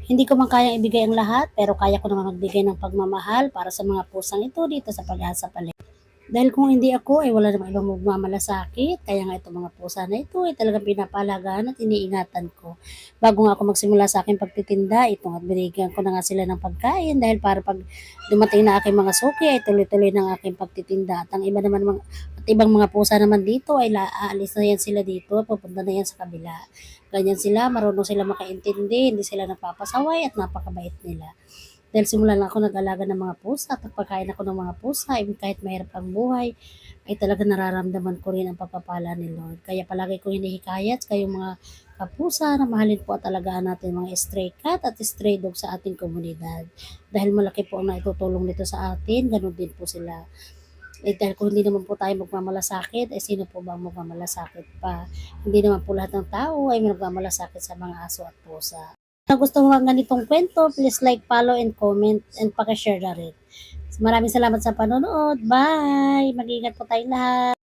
Hindi ko man kayang ibigay ang lahat, pero kaya ko naman magbigay ng pagmamahal para sa mga pusang ito dito sa Pag-asa Palengke. Dahil kung hindi ako, ay wala namang ibang magmamalasakit. Kaya nga itong mga pusa na ito ay talagang pinapalagaan at iniingatan ko. Bago nga ako magsimula sa aking pagtitinda, ito nga binigyan ko na nga sila ng pagkain dahil para pag dumating na aking mga suki ay tuloy-tuloy ng aking pagtitinda. At ang iba naman at ibang mga pusa naman dito ay aalis na yan sila dito, pupunta na yan sa kabila. Ganyan sila, marunong sila makaintindi, hindi sila napapasaway at napakabait nila. Dahil simula lang ako nag-alaga ng mga pusa at nagpakain ako ng mga pusa, even kahit mahirap ang buhay, ay talaga nararamdaman ko rin ang pagpapala ni Lord. Kaya palagi ko hinihikayat kayong mga kapusa na mahalin po at alagaan natin mga stray cat at stray dog sa ating komunidad. Dahil malaki po ang naitutulong nito sa atin, ganun din po sila. Eh, dahil kung hindi naman po tayo magmamalasakit, eh sino po ba ang magmamalasakit pa? Hindi naman po lahat ng tao ay magmamalasakit sa mga aso at pusa. Kung gusto mo ang ganitong kwento, please like, follow, and comment, and pakishare na rin. Maraming salamat sa panonood. Bye! Mag-ingat po tayong lahat.